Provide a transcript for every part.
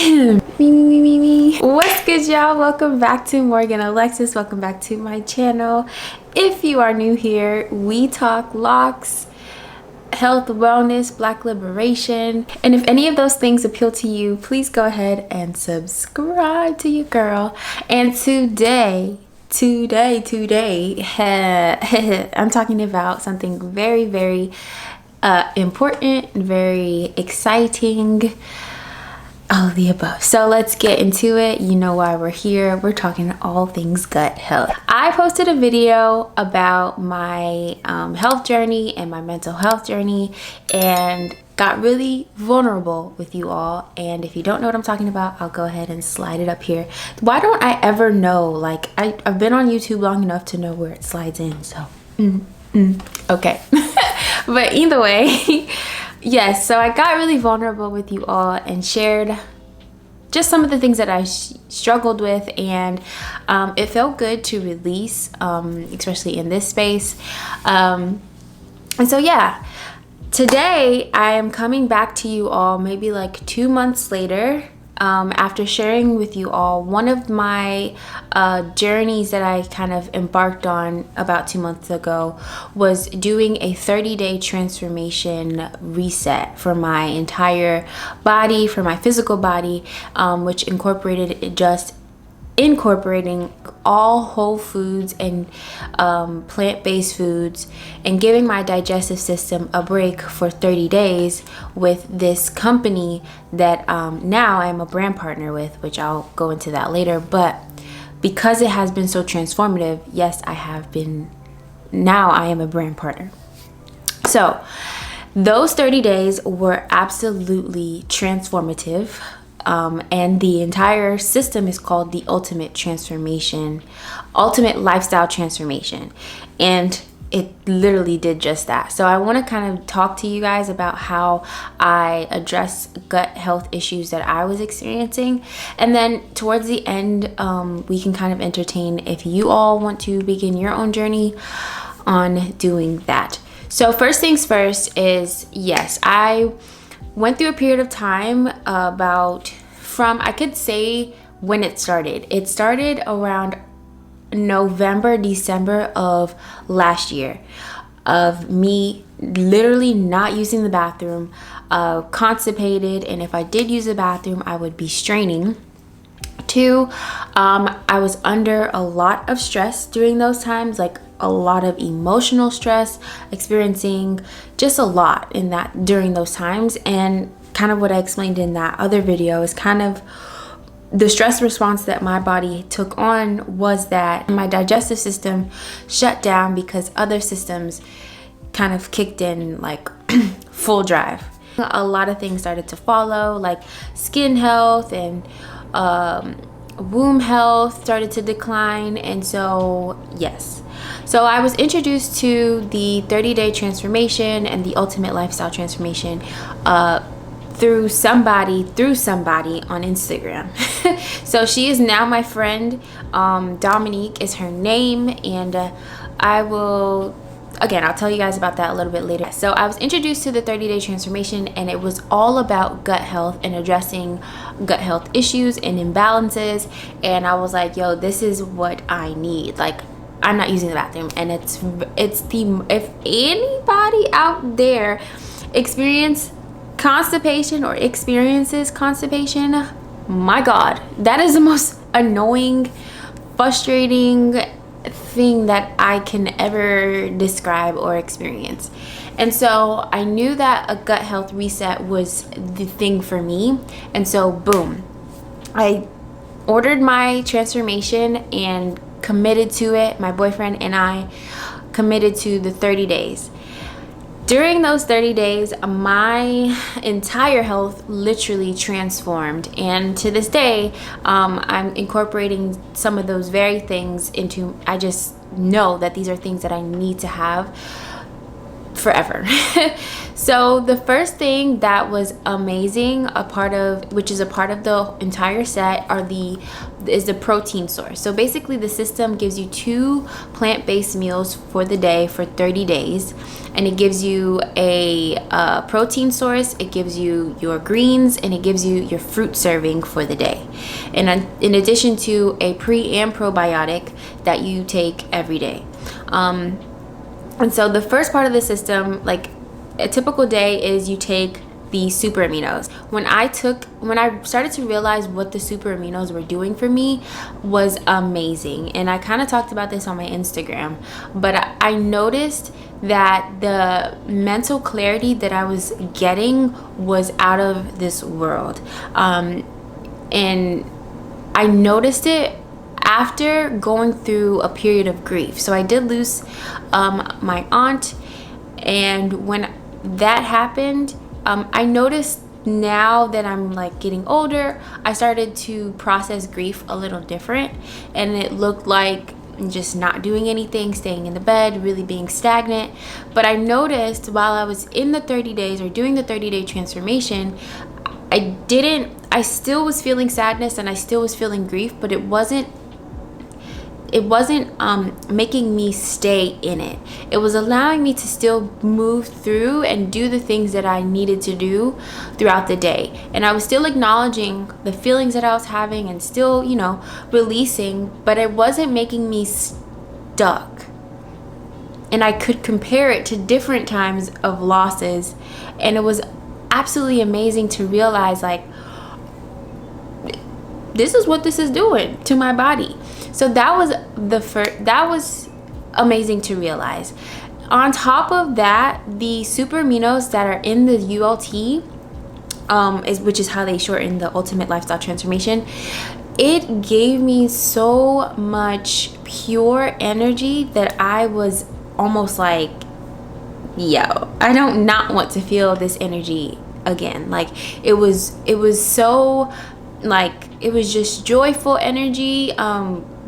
Me. What's good, y'all? Welcome back to Morgan Alexis. Welcome back to my channel. If you are new here, we talk locks, health, wellness, black liberation, and if any of those things appeal to you, please go ahead and subscribe to your girl. And today I'm talking about something very important, very exciting, all of the above. So let's get into it. You know why we're here. We're talking all things gut health. I posted a video about my health journey and my mental health journey and got really vulnerable with you all. And if you don't know what I'm talking about, I'll go ahead and slide it up here. Why don't I ever know? Like, I've been on YouTube long enough to know where it slides in. So, okay. But either way, yes, so I got really vulnerable with you all and shared just some of the things that I struggled with, and it felt good to release, especially in this space. And so yeah, today I am coming back to you all maybe like 2 months later, after sharing with you all one of my journeys that I kind of embarked on about 2 months ago was doing a 30-day transformation reset for my entire body, for my physical body, which incorporated just incorporating all whole foods and plant-based foods and giving my digestive system a break for 30 days with this company that now I'm a brand partner with, which I'll go into that later. But because it has been so transformative, yes, I am a brand partner. So those 30 days were absolutely transformative. And the entire system is called the ultimate lifestyle transformation. And it literally did just that. So I want to kind of talk to you guys about how I address gut health issues that I was experiencing. And then towards the end, we can kind of entertain if you all want to begin your own journey on doing that. So first things first is, yes, I went through a period of time I could say when it started. It started around November, December of last year, of me literally not using the bathroom, constipated, and if I did use the bathroom, I would be straining. 2, I was under a lot of stress during those times, like a lot of emotional stress, experiencing just a lot during those times. And kind of what I explained in that other video is kind of the stress response that my body took on was that my digestive system shut down because other systems kind of kicked in like full drive. A lot of things started to follow, like skin health and womb health started to decline. And so yes, so I was introduced to the 30-day transformation and the ultimate lifestyle transformation through somebody on Instagram. So she is now my friend. Dominique is her name, and I'll tell you guys about that a little bit later. So I was introduced to the 30-day transformation, and it was all about gut health and addressing gut health issues and imbalances. And I was like, yo, this is what I need. Like, I'm not using the bathroom, and if anybody out there experiences constipation, my God, that is the most annoying, frustrating thing that I can ever describe or experience. And so I knew that a gut health reset was the thing for me. And so boom, I ordered my transformation and committed to it. My boyfriend and I committed to the 30 days. During those 30 days, my entire health literally transformed. And to this day, I'm incorporating some of those very things into, I just know that these are things that I need to have forever. So the first thing that was amazing, which is a part of the entire set, is the protein source. So basically the system gives you 2 plant-based meals for the day for 30 days. And it gives you a protein source, it gives you your greens, and it gives you your fruit serving for the day. And in addition to a pre and probiotic that you take every day. And so the first part of the system, like a typical day, is you take the super aminos. When I started to realize what the super aminos were doing for me was amazing. And I kind of talked about this on my Instagram, but I noticed that the mental clarity that I was getting was out of this world. And I noticed it after going through a period of grief. So I did lose my aunt, and when that happened, I noticed now that I'm like getting older, I started to process grief a little different, and it looked like just not doing anything, staying in the bed, really being stagnant. But I noticed while I was in the 30 days or doing the 30-day transformation, I still was feeling sadness and I still was feeling grief, but it wasn't making me stay in it. It was allowing me to still move through and do the things that I needed to do throughout the day. And I was still acknowledging the feelings that I was having and still, releasing, but it wasn't making me stuck. And I could compare it to different times of losses. And it was absolutely amazing to realize, like, this is what this is doing to my body. So that was amazing to realize. On top of that, the super aminos that are in the ULT, which is how they shorten the Ultimate Lifestyle Transformation, it gave me so much pure energy that I was almost like, yo, I don't not want to feel this energy again. Like it was so, like, it was just joyful energy.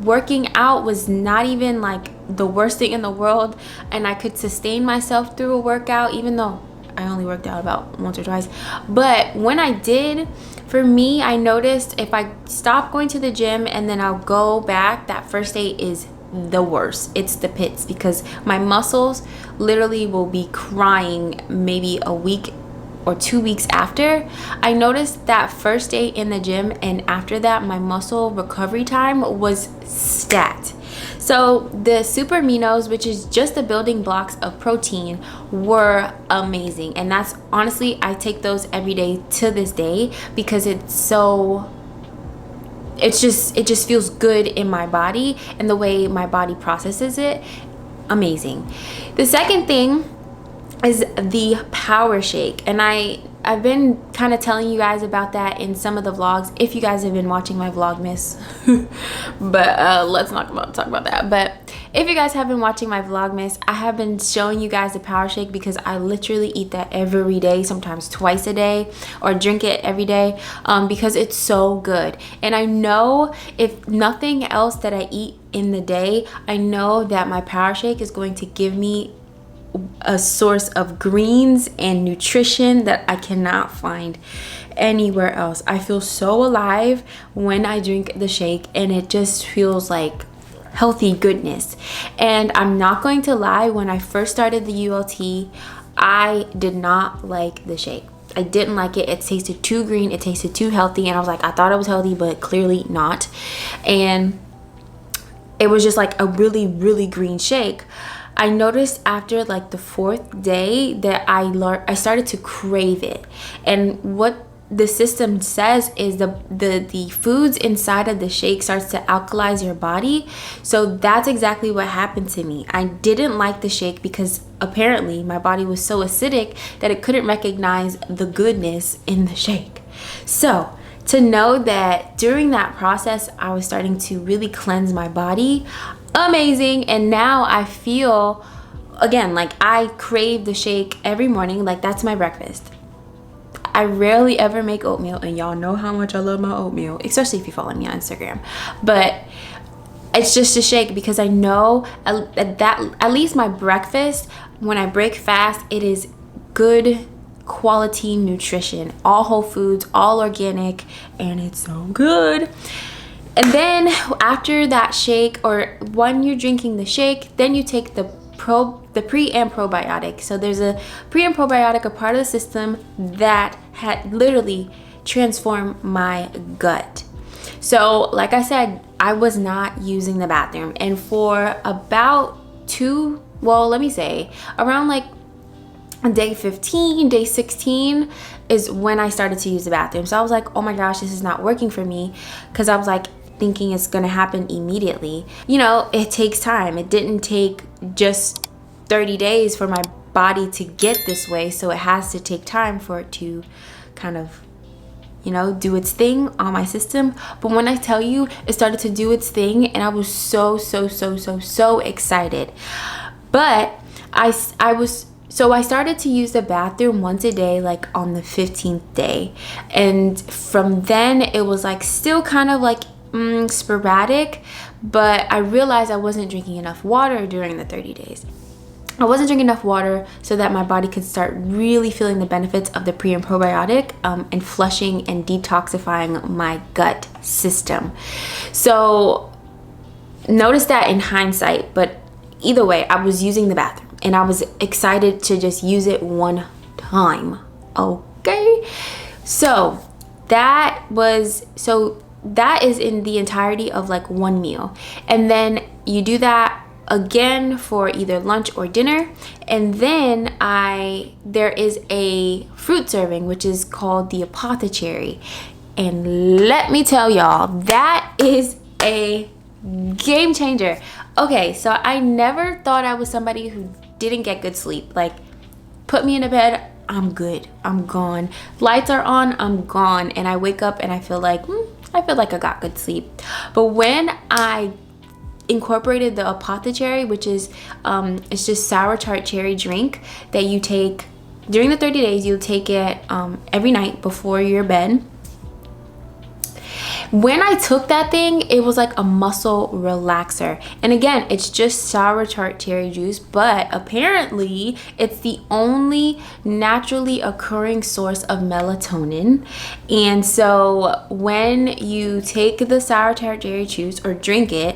Working out was not even like the worst thing in the world, and I could sustain myself through a workout, even though I only worked out about once or twice. But when I did, for me, I noticed if I stop going to the gym and then I'll go back, that first day is the worst. It's the pits, because my muscles literally will be crying maybe a week or 2 weeks after. I noticed that first day in the gym, and after that my muscle recovery time was stat. So the super aminos, which is just the building blocks of protein, were amazing. And that's honestly, I take those every day to this day, because it just feels good in my body, and the way my body processes it, amazing. The second thing is the power shake, and I've been kind of telling you guys about that in some of the vlogs, if you guys have been watching my Vlogmas. But let's not talk about that. But if you guys have been watching my Vlogmas, I have been showing you guys the power shake, because I literally eat that every day, sometimes twice a day, or drink it every day, because it's so good. And I know if nothing else that I eat in the day, I know that my power shake is going to give me a source of greens and nutrition that I cannot find anywhere else. I feel so alive when I drink the shake, and it just feels like healthy goodness. And I'm not going to lie, when I first started the ULT, I did not like the shake. I didn't like it. It tasted too green, it tasted too healthy, and I was like, I thought it was healthy, but clearly not. And it was just like a really, really green shake. I noticed after like the 4th day that I started to crave it. And what the system says is the foods inside of the shake starts to alkalize your body. So that's exactly what happened to me. I didn't like the shake because apparently my body was so acidic that it couldn't recognize the goodness in the shake. So to know that during that process I was starting to really cleanse my body, amazing. And now I feel, again, like I crave the shake every morning. Like that's my breakfast. I rarely ever make oatmeal, and y'all know how much I love my oatmeal, especially if you follow me on Instagram. But it's just a shake, because I know that at least my breakfast, when I break fast, it is good quality nutrition, all whole foods, all organic, and it's so good. And then after that shake, or when you're drinking the shake, then you take the pre and probiotic. So there's a pre and probiotic, a part of the system that had literally transformed my gut. So like I said, I was not using the bathroom, and for about around like day 15, day 16 is when I started to use the bathroom. So I was like, oh my gosh, this is not working for me, because I was like thinking it's gonna happen immediately. You know, it takes time. It didn't take just 30 days for my body to get this way, so it has to take time for it to kind of, you know, do its thing on my system. But when I tell you, it started to do its thing, and I was so excited. But I started to use the bathroom once a day, like on the 15th day. And from then it was like still kind of like sporadic, but I realized I wasn't drinking enough water during the 30 days. I wasn't drinking enough water so that my body could start really feeling the benefits of the pre and probiotic, and flushing and detoxifying my gut system. So notice that in hindsight, but either way, I was using the bathroom and I was excited to just use it one time. Okay, so that is in the entirety of like one meal. And then you do that again for either lunch or dinner. And then there is a fruit serving, which is called the apothecary. And let me tell y'all, that is a game changer. Okay, so I never thought I was somebody who didn't get good sleep. Like, put me in a bed, I'm good, I'm gone. Lights are on, I'm gone. And I wake up and I feel like I got good sleep. But when I incorporated the apothecary, which is it's just sour tart cherry drink that you take during the 30 days, you'll take it every night before your bed. When I took that thing, it was like a muscle relaxer. And again, it's just sour tart cherry juice, but apparently it's the only naturally occurring source of melatonin. And so when you take the sour tart cherry juice or drink it,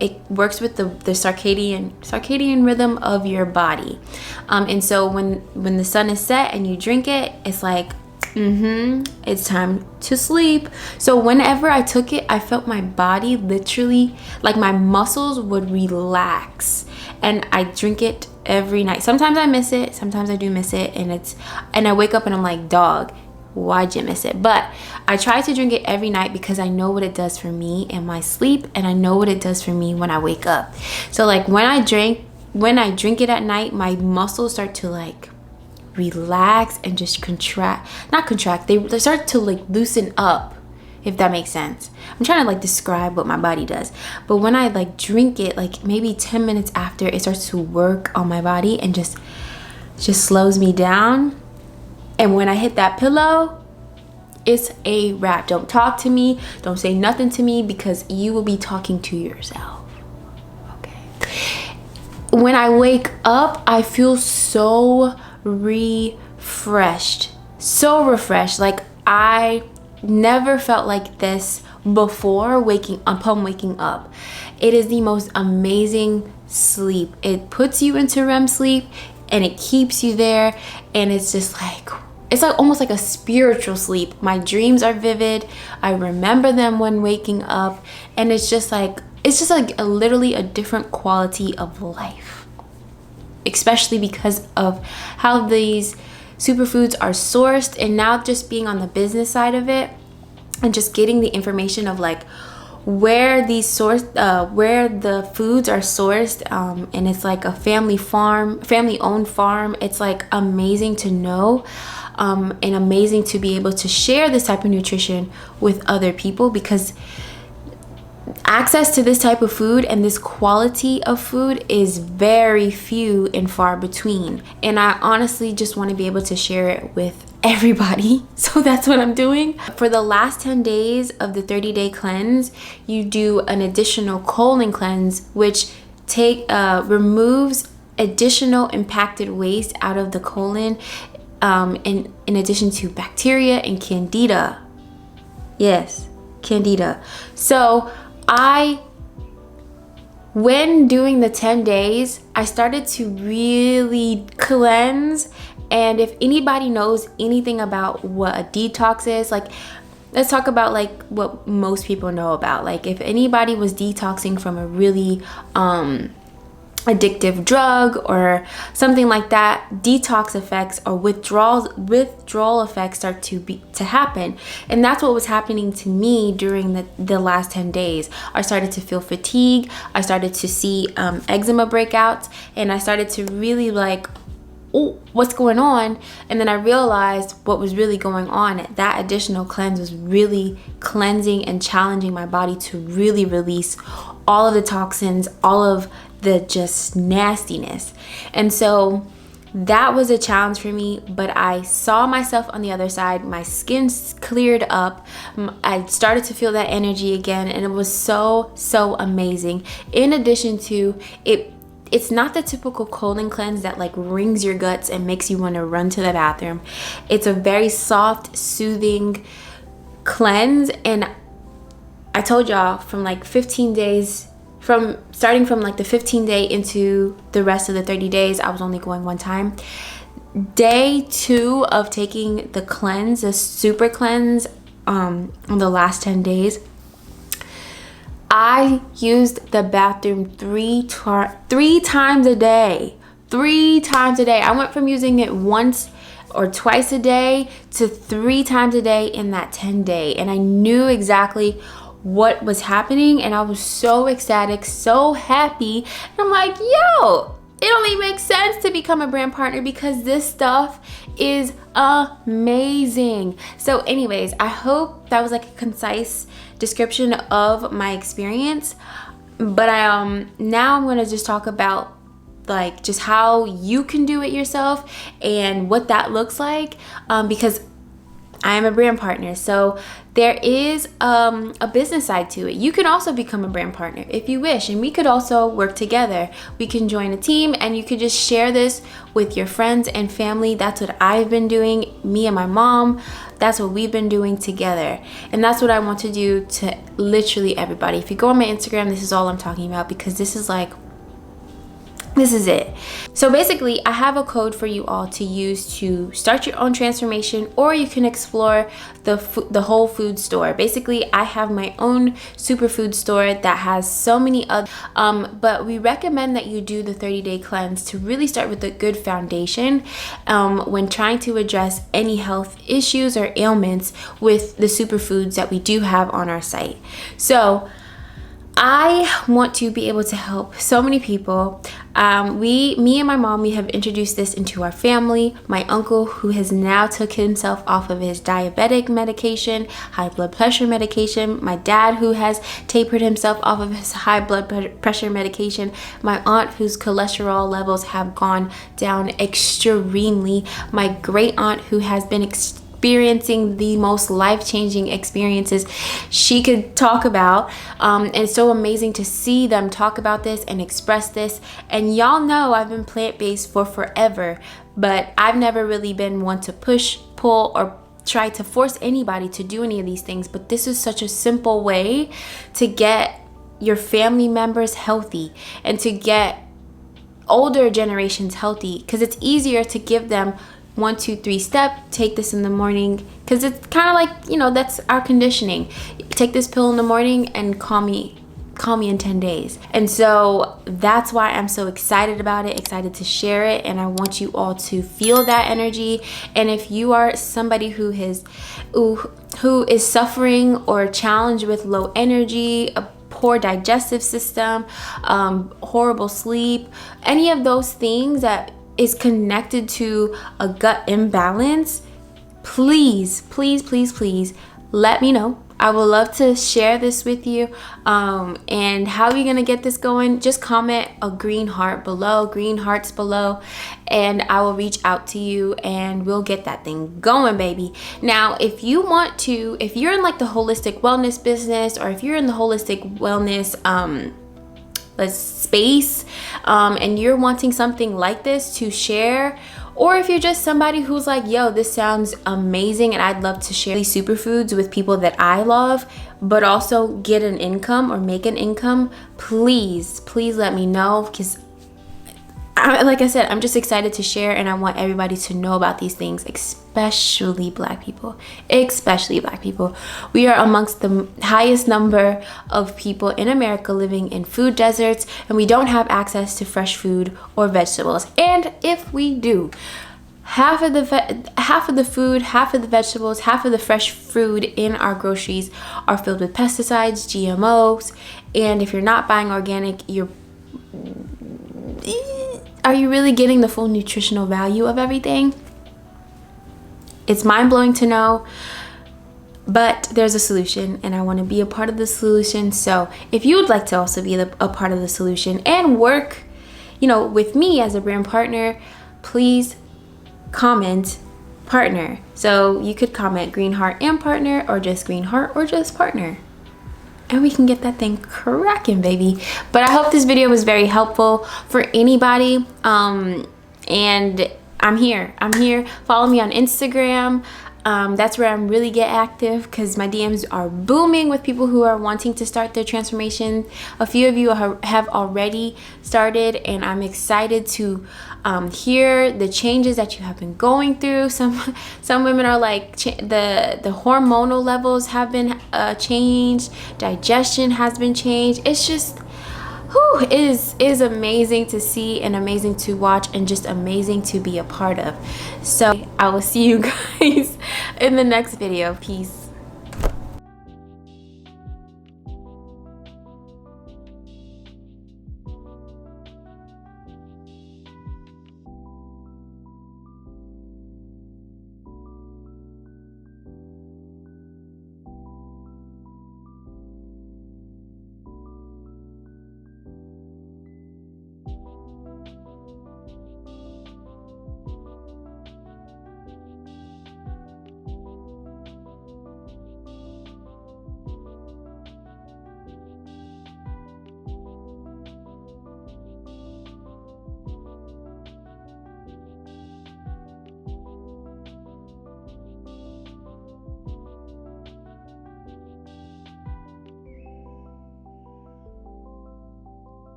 it works with the circadian rhythm of your body. And so when the sun is set and you drink it, it's like, it's time to sleep. So whenever I took it, I felt my body literally, like my muscles would relax. And I drink it every night. Sometimes I miss it, sometimes I do miss it, and I wake up and I'm like, dog, why'd you miss it? But I try to drink it every night because I know what it does for me in my sleep, and I know what it does for me when I wake up. So like when I drink it at night, my muscles start to like relax and just they start to like loosen up, if that makes sense. I'm trying to like describe what my body does. But when I like drink it, like maybe 10 minutes after, it starts to work on my body and just slows me down. And when I hit that pillow, it's a wrap. Don't talk to me, don't say nothing to me, because you will be talking to yourself. Okay, when I wake up, I feel so refreshed. Like I never felt like this before waking up. It is the most amazing sleep. It puts you into REM sleep and it keeps you there, and it's like almost like a spiritual sleep. My dreams are vivid. I remember them when waking up, and it's just like literally a different quality of life. Especially because of how these superfoods are sourced, and now just being on the business side of it and just getting the information of like where the foods are sourced, and it's like a family owned farm. It's like amazing to know, and amazing to be able to share this type of nutrition with other people, because access to this type of food and this quality of food is very few and far between. And I honestly just want to be able to share it with everybody. So that's what I'm doing. For the last 10 days of the 30-day cleanse, you do an additional colon cleanse, which removes additional impacted waste out of the colon, in addition to bacteria and candida. Yes, candida. So when doing the 10 days, I started to really cleanse. And if anybody knows anything about what a detox is, like, let's talk about like what most people know about. Like, if anybody was detoxing from a really addictive drug or something like that, detox effects or withdrawal effects start to happen. And that's what was happening to me during the last 10 days. I started to feel fatigue. I started to see eczema breakouts, and I started to really like, oh, what's going on? And then I realized what was really going on. That additional cleanse was really cleansing and challenging my body to really release all of the toxins, all of the just nastiness. And so that was a challenge for me, but I saw myself on the other side. My skin cleared up. I started to feel that energy again, and it was so amazing. In addition to it, it's not the typical colon cleanse that like wrings your guts and makes you want to run to the bathroom. It's a very soft, soothing cleanse. And I told y'all, from like 15 days, starting from like the 15th day into the rest of the 30 days, I was only going one time. Day 2 of taking the cleanse, the super cleanse, on the last 10 days, I used the bathroom three times a day. 3 times a day. I went from using it once or twice a day to 3 times a day in that 10 day. And I knew exactly what was happening, and I was so ecstatic, so happy. And I'm like, yo, it only makes sense to become a brand partner because this stuff is amazing. So anyways, I hope that was like a concise description of my experience. But now I'm going to just talk about like just how you can do it yourself and what that looks like, because I am a brand partner. So there is a business side to it. You can also become a brand partner if you wish, and we could also work together. We can join a team, and you could just share this with your friends and family. That's what I've been doing, me and my mom. That's what we've been doing together. And that's what I want to do to literally everybody. If you go on my Instagram, this is all I'm talking about, because this is it. So basically, I have a code for you all to use to start your own transformation, or you can explore the whole food store. Basically, I have my own superfood store that has so many other, but we recommend that you do the 30-day cleanse to really start with a good foundation when trying to address any health issues or ailments with the superfoods that we do have on our site. So I want to be able to help so many people. Me and my mom, we have introduced this into our family. My uncle, who has now took himself off of his diabetic medication, high blood pressure medication. My dad, who has tapered himself off of his high blood pressure medication. My aunt, whose cholesterol levels have gone down extremely. My great aunt, who has been experiencing the most life-changing experiences she could talk about, and it's so amazing to see them talk about this and express this. And y'all know I've been plant-based for forever, but I've never really been one to push, pull, or try to force anybody to do any of these things. But this is such a simple way to get your family members healthy and to get older generations healthy, because it's easier to give them 1, 2, 3 step, take this in the morning, because it's kind of like, that's our conditioning. Take this pill in the morning and call me in 10 days. And so that's why I'm so excited about it, excited to share it, and I want you all to feel that energy. And if you are somebody who is suffering or challenged with low energy, a poor digestive system, horrible sleep, any of those things that is connected to a gut imbalance, please let me know. I would love to share this with you. And how are you gonna get this going? Just comment a green hearts below, and I will reach out to you and we'll get that thing going, baby. Now, if you're in like the holistic wellness business, or if you're in the holistic wellness space, and you're wanting something like this to share, or if you're just somebody who's like, yo, this sounds amazing and I'd love to share these superfoods with people that I love, but also get an income or make an income, please let me know, because like I said, I'm just excited to share, and I want everybody to know about these things, especially Black people. Especially Black people. We are amongst the highest number of people in America living in food deserts, and we don't have access to fresh food or vegetables. And if we do, half of the food, half of the vegetables, half of the fresh food in our groceries are filled with pesticides, GMOs, and if you're not buying organic, are you really getting the full nutritional value of everything? It's mind-blowing to know, but there's a solution, and I want to be a part of the solution. So if you would like to also be a part of the solution and work, with me as a brand partner, please comment partner. So you could comment green heart and partner, or just green heart, or just partner, and we can get that thing cracking, baby. But I hope this video was very helpful for anybody. And I'm here. Follow me on Instagram. That's where I'm really get active, because my DMs are booming with people who are wanting to start their transformation. A few of you have already started, and I'm excited to hear the changes that you have been going through. Some women are like, the hormonal levels have been changed, digestion has been changed. It's just, it is amazing to see, and amazing to watch, and just amazing to be a part of. So I will see you guys in the next video. Peace.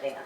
Venga.